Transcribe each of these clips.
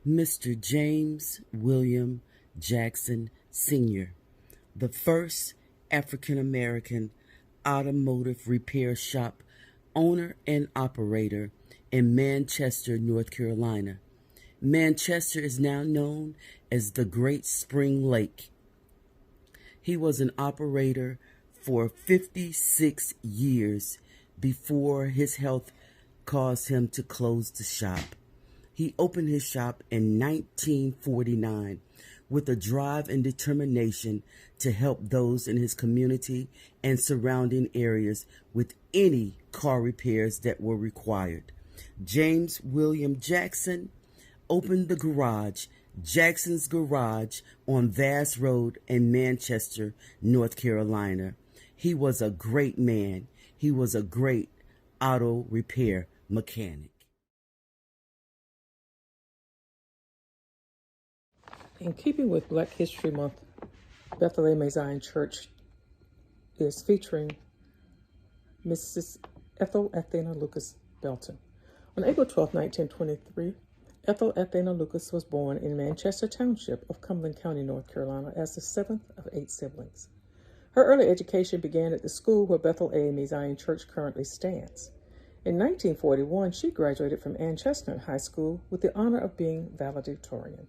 Mr. James William Jackson Sr., the first African American automotive repair shop owner and operator in Manchester, North Carolina. Manchester is now known as the Great Spring Lake. He was an operator for 56 years before his health caused him to close the shop. He opened his shop in 1949 with a drive and determination to help those in his community and surrounding areas with any car repairs that were required. James William Jackson opened the garage, Jackson's Garage, on Vass Road in Manchester, North Carolina. He was a great man. He was a great auto repair mechanic. In keeping with Black History Month, Bethel AME Zion Church is featuring Mrs. Ethel Athena Lucas Belton. On April 12, 1923, Ethel Athena Lucas was born in Manchester Township of Cumberland County, North Carolina, as the seventh of 8 siblings. Her early education began at the school where Bethel AME Zion Church currently stands. In 1941, she graduated from Ann Chestnut High School with the honor of being valedictorian.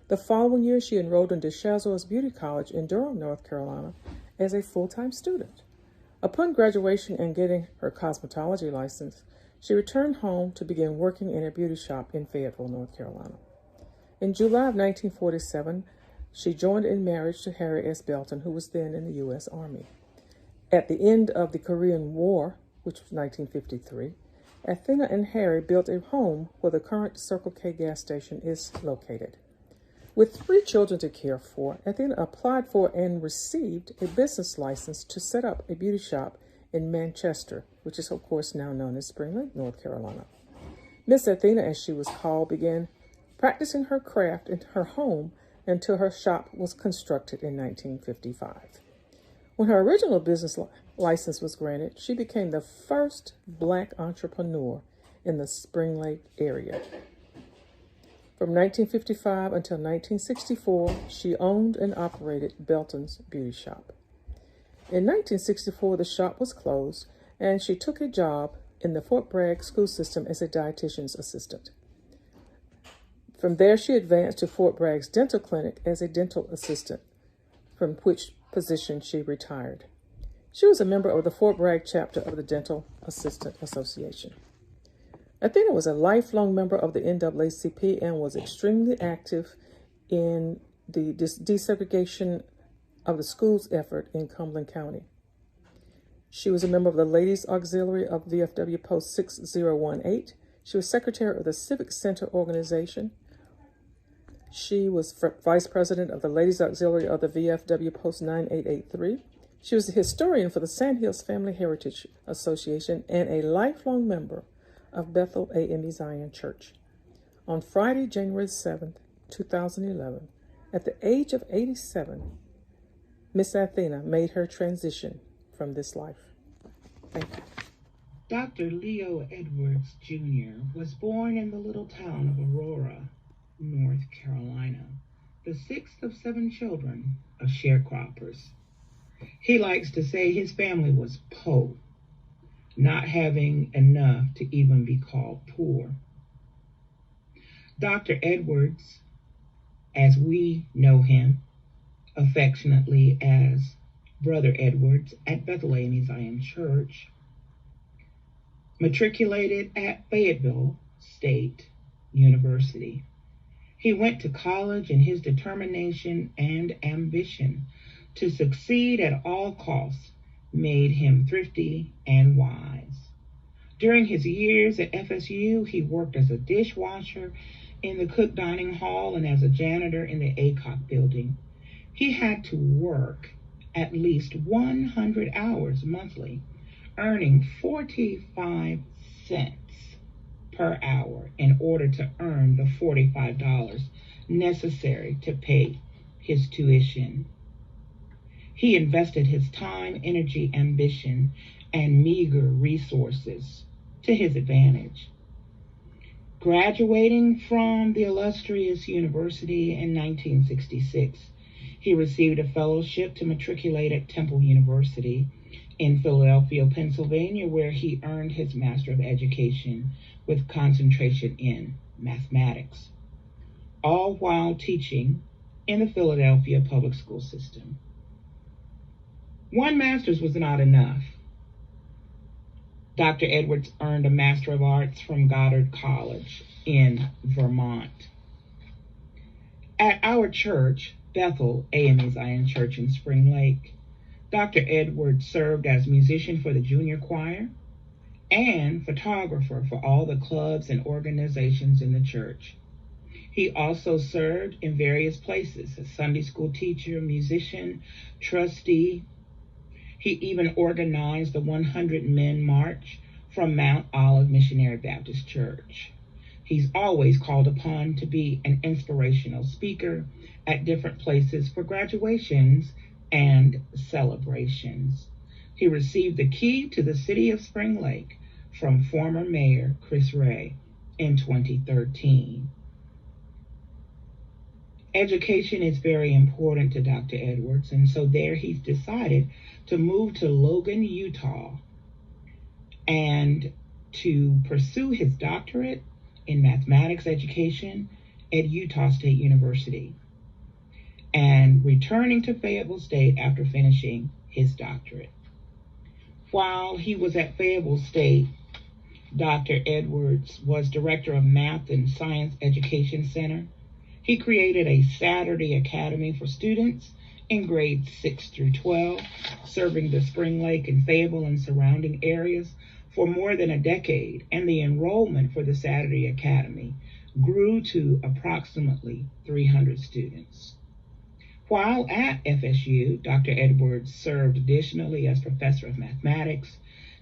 The following year, she enrolled in DeShazo's Beauty College in Durham, North Carolina, as a full-time student. Upon graduation and getting her cosmetology license, she returned home to begin working in a beauty shop in Fayetteville, North Carolina. In July of 1947, she joined in marriage to Harry S. Belton, who was then in the U.S. Army. At the end of the Korean War, which was 1953, Athena and Harry built a home where the current Circle K gas station is located. With 3 children to care for, Athena applied for and received a business license to set up a beauty shop in Manchester, which is, of course, now known as Spring Lake, North Carolina. Miss Athena, as she was called, began practicing her craft in her home until her shop was constructed in 1955. When her original business license was granted, she became the first Black entrepreneur in the Spring Lake area. From 1955 until 1964, she owned and operated Belton's Beauty Shop. In 1964, the shop was closed, and she took a job in the Fort Bragg school system as a dietitian's assistant. From there, she advanced to Fort Bragg's dental clinic as a dental assistant, from which position she retired. She was a member of the Fort Bragg chapter of the Dental Assistant Association. Athena was a lifelong member of the NAACP and was extremely active in the desegregation of the schools effort in Cumberland County. She was a member of the Ladies Auxiliary of VFW Post 6018. She was secretary of the Civic Center organization. She was vice president of the Ladies Auxiliary of the VFW Post 9883. She was a historian for the Sandhills Family Heritage Association and a lifelong member of Bethel AME Zion Church. On Friday, January 7th, 2011, at the age of 87, Miss Athena made her transition from this life. Thank you. Dr. Leo Edwards Jr. was born in the little town of Aurora, North Carolina, the 6th of 7 children of sharecroppers. He likes to say his family was poor, not having enough to even be called poor. Dr. Edwards, as we know him affectionately as Brother Edwards at Bethel AME Zion Church, matriculated at Fayetteville State University. He went to college, and his determination and ambition to succeed at all costs made him thrifty and wise. During his years at FSU, he worked as a dishwasher in the Cook Dining Hall and as a janitor in the ACOC building. He had to work at least 100 hours monthly, earning 45 cents per hour in order to earn the $45 necessary to pay his tuition. He invested his time, energy, ambition, and meager resources to his advantage. Graduating from the illustrious university in 1966, he received a fellowship to matriculate at Temple University in Philadelphia, Pennsylvania, where he earned his Master of Education with concentration in mathematics, all while teaching in the Philadelphia public school system. One master's was not enough. Dr. Edwards earned a Master of Arts from Goddard College in Vermont. At our church, Bethel, AME Zion Church in Spring Lake, Dr. Edwards served as musician for the junior choir and photographer for all the clubs and organizations in the church. He also served in various places as Sunday school teacher, musician, trustee. He even organized the 100 Men March from Mount Olive Missionary Baptist Church. He's always called upon to be an inspirational speaker at different places for graduations and celebrations. He received the key to the city of Spring Lake from former Mayor Chris Ray in 2013. Education is very important to Dr. Edwards, and so there he's decided to move to Logan, Utah, and to pursue his doctorate in mathematics education at Utah State University, and returning to Fayetteville State after finishing his doctorate. While he was at Fayetteville State, Dr. Edwards was director of Math and Science Education Center. He created a Saturday academy for students in grades 6 through 12, serving the Spring Lake and Fayetteville and surrounding areas for more than a decade, and the enrollment for the Saturday Academy grew to approximately 300 students. While at FSU, Dr. Edwards served additionally as professor of mathematics,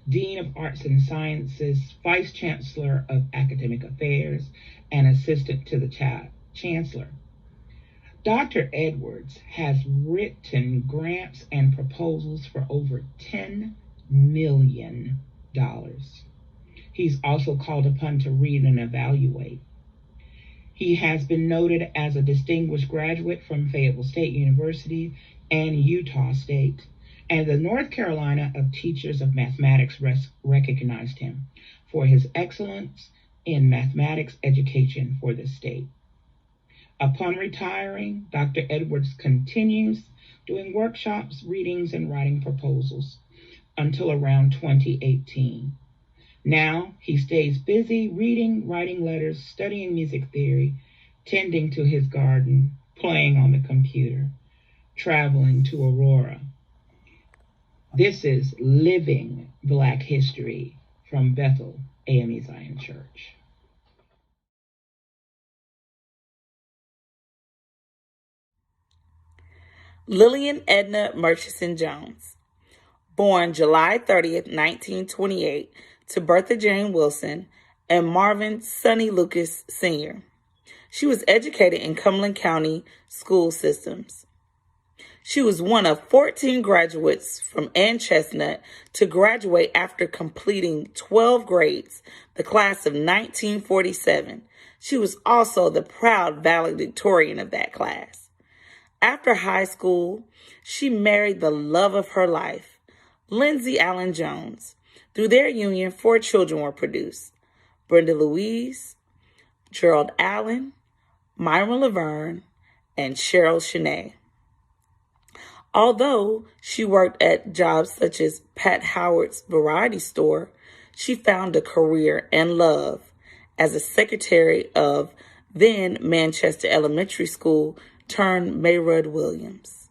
dean of arts and sciences, vice chancellor of academic affairs, and assistant to the chancellor. Dr. Edwards has written grants and proposals for over $10 million. He's also called upon to read and evaluate. He has been noted as a distinguished graduate from Fayetteville State University and Utah State, and the North Carolina of Teachers of Mathematics recognized him for his excellence in mathematics education for the state. Upon retiring, Dr. Edwards continues doing workshops, readings, and writing proposals until around 2018. Now he stays busy reading, writing letters, studying music theory, tending to his garden, playing on the computer, traveling to Aurora. This is Living Black History from Bethel, AME Zion Church. Lillian Edna Murchison Jones, born July 30th, 1928, to Bertha Jane Wilson and Marvin Sonny Lucas Sr. She was educated in Cumberland County school systems. She was one of 14 graduates from Ann Chestnut to graduate after completing 12 grades, the class of 1947. She was also the proud valedictorian of that class. After high school, she married the love of her life, Lindsay Allen Jones. Through their union, 4 children were produced: Brenda Louise, Gerald Allen, Myra Laverne, and Cheryl Shanae. Although she worked at jobs such as Pat Howard's variety store, she found a career and love as a secretary of then Manchester Elementary School turned Mayrud Williams.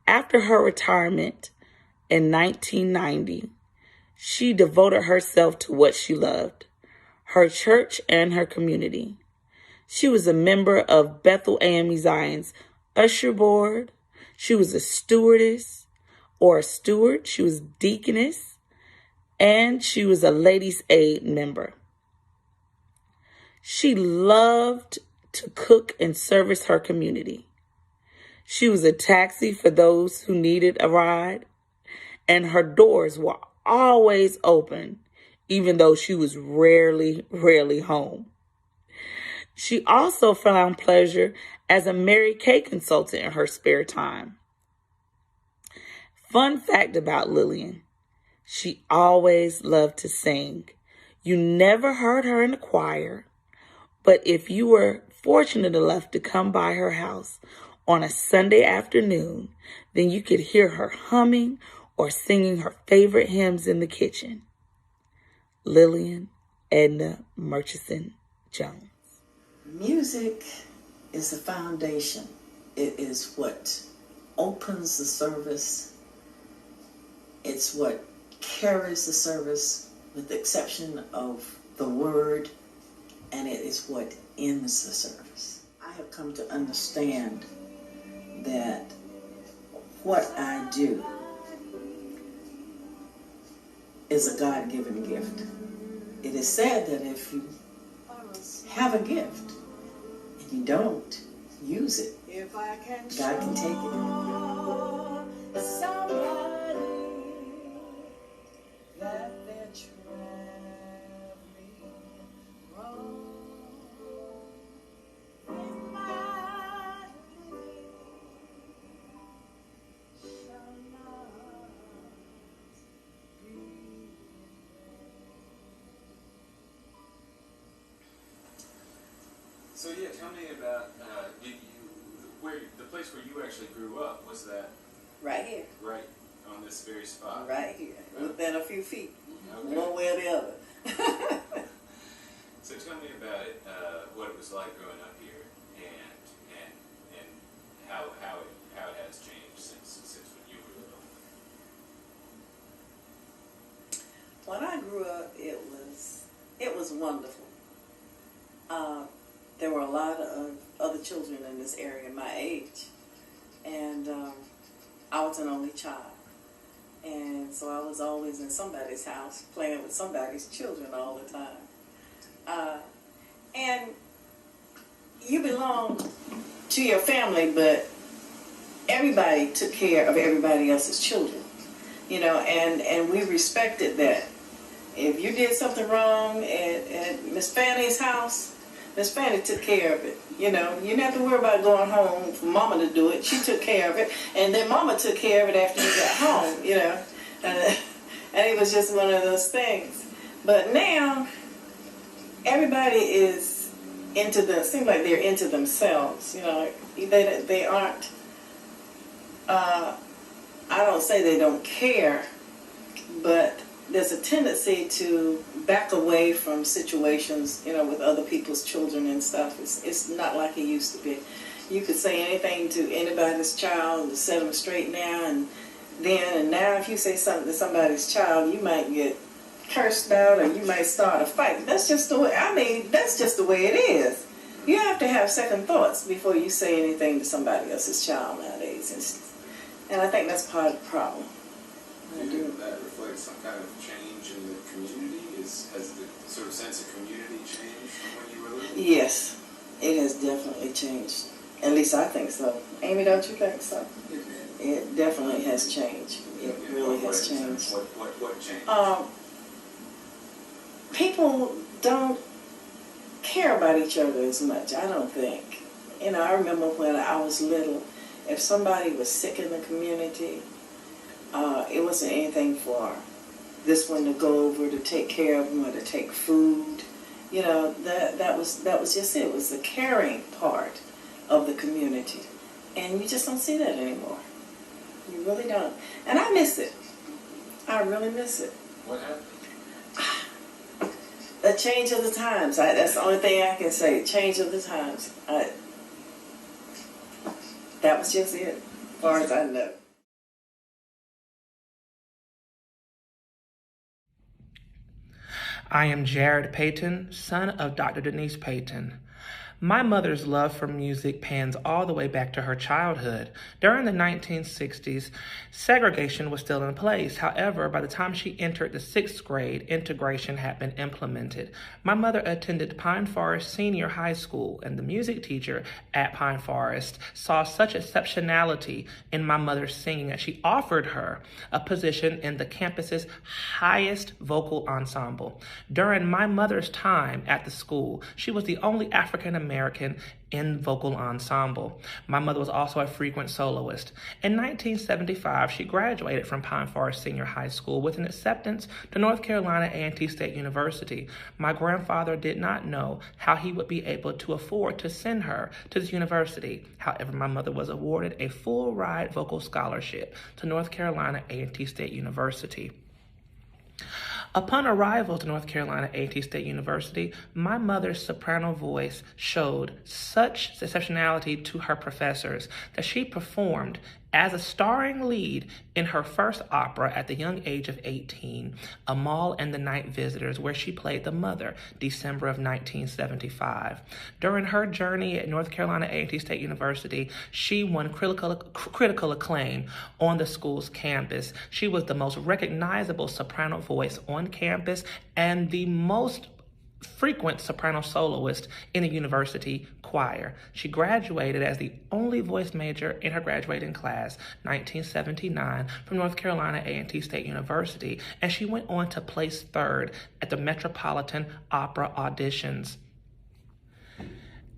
After her retirement in 1990, she devoted herself to what she loved, her church and her community. She was a member of Bethel AME Zion's usher board. She was a stewardess or a steward. She was deaconess, and she was a ladies' aid member. She loved to cook and service her community. She was a taxi for those who needed a ride, and her doors were always open, even though she was rarely home. She also found pleasure as a Mary Kay consultant in her spare time. Fun fact about Lillian, she always loved to sing. You never heard her in a choir, but if you were fortunate enough to come by her house on a Sunday afternoon, then you could hear her humming or singing her favorite hymns in the kitchen. Lillian Edna Murchison Jones. Music is the foundation. It is what opens the service. It's what carries the service, with the exception of the word, and it is what ends the service. I have come to understand that what I do is a God-given gift. It is said that if you have a gift and you don't use it, God can take it. So yeah, tell me about the place where you actually grew up. Was that Right here. right on this very spot? Right here. Right. Within a few feet. Okay. One way or the other. So tell me about it. What it was like growing up here, and how it has changed since when you were little. When I grew up, it was wonderful. There were a lot of other children in this area my age, and I was an only child, and so I was always in somebody's house playing with somebody's children all the time. And you belong to your family, but everybody took care of everybody else's children, and we respected that. If you did something wrong at Miss Fanny's house, Miss Fanny took care of it. You didn't have to worry about going home for Mama to do it. She took care of it, and then Mama took care of it after you got home. And it was just one of those things. But now, everybody is seems like they're into themselves. They aren't. I don't say they don't care, but there's a tendency to back away from situations, with other people's children and stuff. It's not like it used to be. You could say anything to anybody's child to set them straight now and then, and now if you say something to somebody's child, you might get cursed out or you might start a fight. That's just the way it is. You have to have second thoughts before you say anything to somebody else's child nowadays. And I think that's part of the problem. Do you think that reflects some kind of change in the community? Has the sort of sense of community changed from when you were little? Yes, it has definitely changed. At least I think so. Amy, don't you think so? It definitely has changed. It really has changed. What changed? People don't care about each other as much, I don't think. I remember when I was little, if somebody was sick in the community, it wasn't anything for this one to go over to take care of them or to take food. That was just it. It was the caring part of the community. And you just don't see that anymore. You really don't. And I miss it. I really miss it. What happened? The change of the times. That's the only thing I can say. Change of the times. That was just it, as far as I know. I am Jared Payton, son of Dr. Denise Payton. My mother's love for music pans all the way back to her childhood. During the 1960s, segregation was still in place. However, by the time she entered the 6th grade, integration had been implemented. My mother attended Pine Forest Senior High School, and the music teacher at Pine Forest saw such exceptionality in my mother's singing that she offered her a position in the campus's highest vocal ensemble. During my mother's time at the school, she was the only African American African-American in vocal ensemble. My mother was also a frequent soloist. In 1975, she graduated from Pine Forest Senior High School with an acceptance to North Carolina A&T State University. My grandfather did not know how he would be able to afford to send her to this university. However, my mother was awarded a full-ride vocal scholarship to North Carolina A&T State University. Upon arrival to North Carolina A&T State University, my mother's soprano voice showed such exceptionality to her professors that she performed as a starring lead in her first opera at the young age of 18, Amal and the Night Visitors, where she played the mother, December of 1975. During her journey at North Carolina A&T State University, she won critical acclaim on the school's campus. She was the most recognizable soprano voice on campus and the most frequent soprano soloist in the university choir. She graduated as the only voice major in her graduating class, 1979, from North Carolina A&T State University, and she went on to place third at the Metropolitan Opera auditions.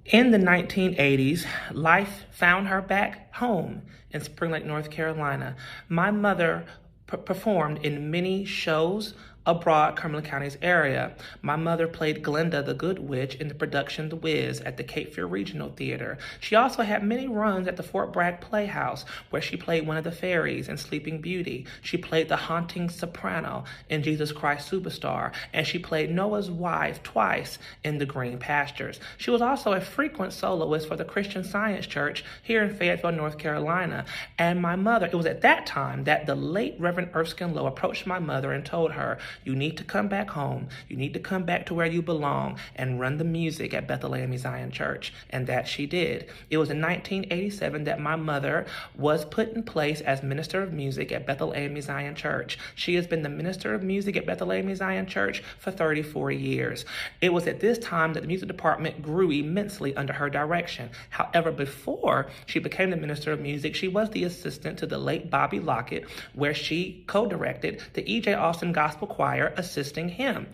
In the 1980s, life found her back home in Spring Lake, North Carolina. My mother performed in many shows abroad Cumberland County's area. My mother played Glinda the Good Witch in the production The Wiz at the Cape Fear Regional Theater. She also had many runs at the Fort Bragg Playhouse, where she played one of the fairies in Sleeping Beauty. She played the haunting soprano in Jesus Christ Superstar, and she played Noah's wife twice in The Green Pastures. She was also a frequent soloist for the Christian Science Church here in Fayetteville, North Carolina. And my mother, it was at that time that the late Reverend Erskine Lowe approached my mother and told her, "You need to come back home. You need to come back to where you belong and run the music at Bethel AME Zion Church." And that she did. It was in 1987 that my mother was put in place as Minister of Music at Bethel AME Zion Church. She has been the Minister of Music at Bethel AME Zion Church for 34 years. It was at this time that the music department grew immensely under her direction. However, before she became the Minister of Music, she was the assistant to the late Bobby Lockett, where she co-directed the E.J. Austin Gospel Choir, assisting him.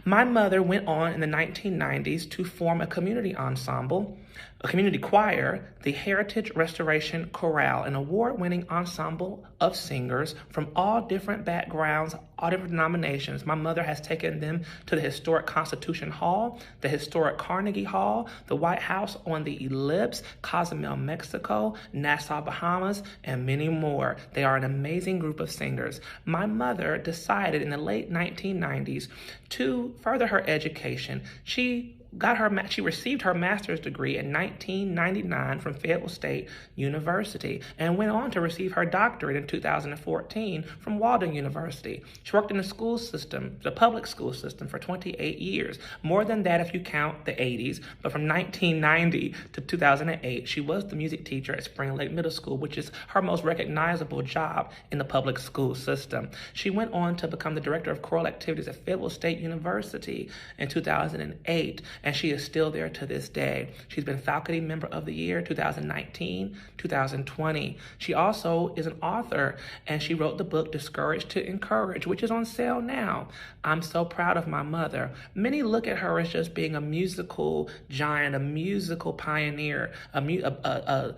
My mother went on in the 1990s to form a community ensemble, a community choir, the Heritage Restoration Chorale, an award-winning ensemble of singers from all different backgrounds, all different denominations. My mother has taken them to the historic Constitution Hall, the historic Carnegie Hall, the White House on the Ellipse, Cozumel, Mexico, Nassau, Bahamas, and many more. They are an amazing group of singers. My mother decided in the late 1990s to further her education. She received her master's degree in 1999 from Fayetteville State University and went on to receive her doctorate in 2014 from Walden University. She worked in the school system, the public school system, for 28 years. More than that if you count the 80s, but from 1990 to 2008, she was the music teacher at Spring Lake Middle School, which is her most recognizable job in the public school system. She went on to become the director of choral activities at Fayetteville State University in 2008. And she is still there to this day. She's been Faculty Member of the Year 2019, 2020. She also is an author, and she wrote the book Discouraged to Encourage, which is on sale now. I'm so proud of my mother. Many look at her as just being a musical giant, a musical pioneer, a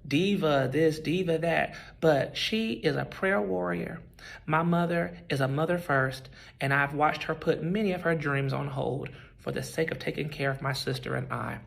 diva this, diva that, but she is a prayer warrior. My mother is a mother first, and I've watched her put many of her dreams on hold for the sake of taking care of my sister and I.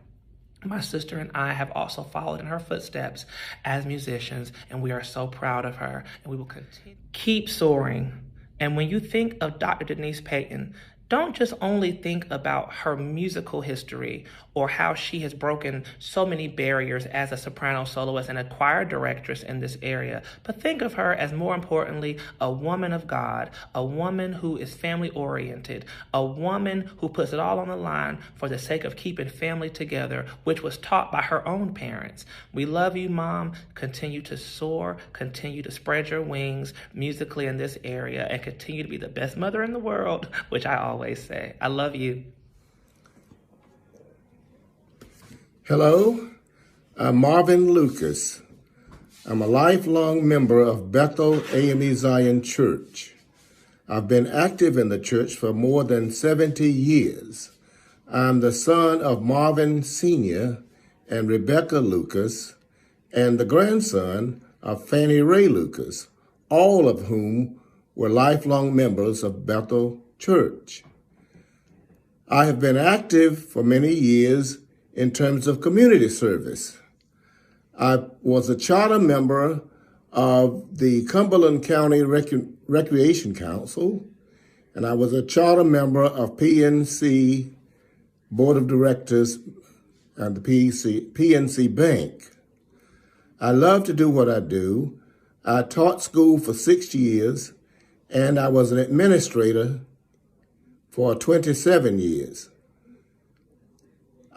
My sister and I have also followed in her footsteps as musicians, and we are so proud of her, and we will continue. Keep soaring. And when you think of Dr. Denise Payton, don't just only think about her musical history or how she has broken so many barriers as a soprano soloist and a choir directress in this area, but think of her as, more importantly, a woman of God, a woman who is family-oriented, a woman who puts it all on the line for the sake of keeping family together, which was taught by her own parents. We love you, Mom. Continue to soar, continue to spread your wings musically in this area, and continue to be the best mother in the world, which I always say. I love you. Hello, I'm Marvin Lucas. I'm a lifelong member of Bethel AME Zion Church. I've been active in the church for more than 70 years. I'm the son of Marvin Sr. and Rebecca Lucas, and the grandson of Fannie Ray Lucas, all of whom were lifelong members of Bethel Church. I have been active for many years in terms of community service. I was a charter member of the Cumberland County Recreation Council, and I was a charter member of PNC Board of Directors and the PNC Bank. I love to do what I do. I taught school for 6 years, and I was an administrator for 27 years.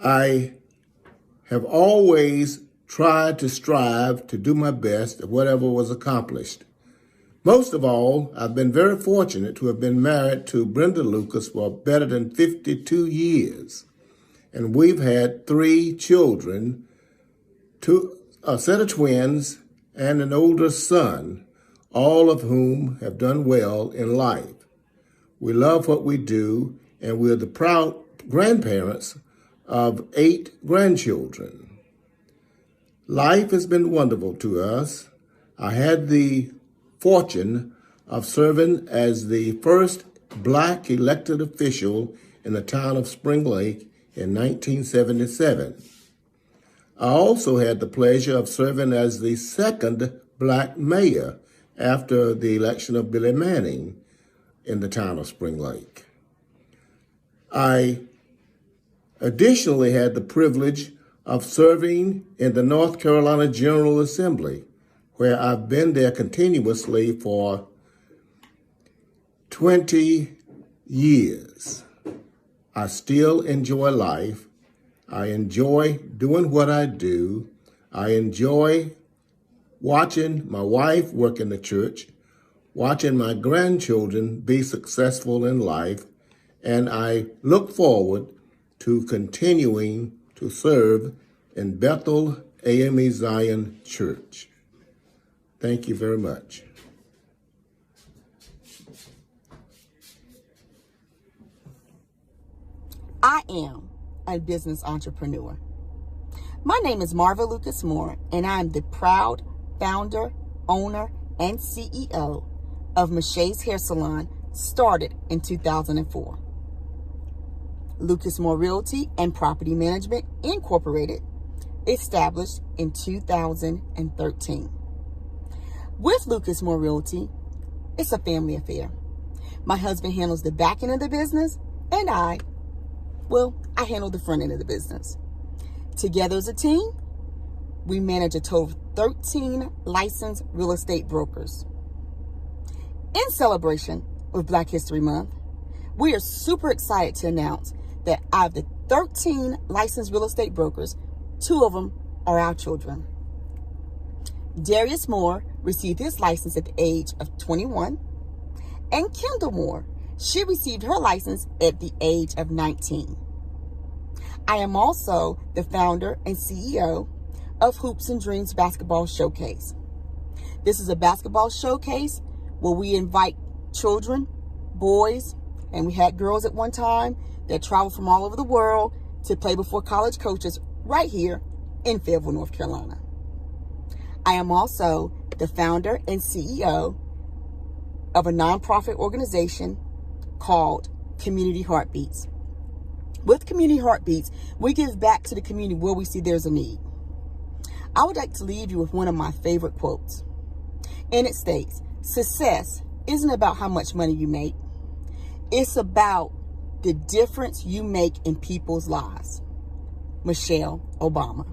I have always tried to strive to do my best at whatever was accomplished. Most of all, I've been very fortunate to have been married to Brenda Lucas for better than 52 years. And we've had 3 children, a set of twins, and an older son, all of whom have done well in life. We love what we do, and we're the proud grandparents of 8 grandchildren. Life has been wonderful to us. I had the fortune of serving as the first Black elected official in the town of Spring Lake in 1977. I also had the pleasure of serving as the second Black mayor after the election of Billy Manning in the town of Spring Lake. I additionally had the privilege of serving in the North Carolina General Assembly, where I've been there continuously for 20 years. I still enjoy life. I enjoy doing what I do. I enjoy watching my wife work in the church, watching my grandchildren be successful in life, and I look forward to continuing to serve in Bethel AME Zion Church. Thank you very much. I am a business entrepreneur. My name is Marva Lucas Moore, and I'm the proud founder, owner, and CEO of Michelle's Hair Salon, started in 2004. Lucas Moore Realty and Property Management Incorporated, established in 2013. With Lucas Moore Realty, it's a family affair. My husband handles the back end of the business, and I handle the front end of the business. Together as a team, we manage a total of 13 licensed real estate brokers. In celebration of Black History Month, we are super excited to announce that out of the 13 licensed real estate brokers, 2 of them are our children. Darius Moore received his license at the age of 21, and Kendall Moore, she received her license at the age of 19. I am also the founder and CEO of Hoops and Dreams Basketball Showcase. This is a basketball showcase where we invite children, boys, and we had girls at one time that travel from all over the world to play before college coaches right here in Fayetteville, North Carolina. I am also the founder and CEO of a nonprofit organization called Community Heartbeats. With Community Heartbeats, we give back to the community where we see there's a need. I would like to leave you with one of my favorite quotes. And it states, "Success isn't about how much money you make. It's about the difference you make in people's lives." Michelle Obama.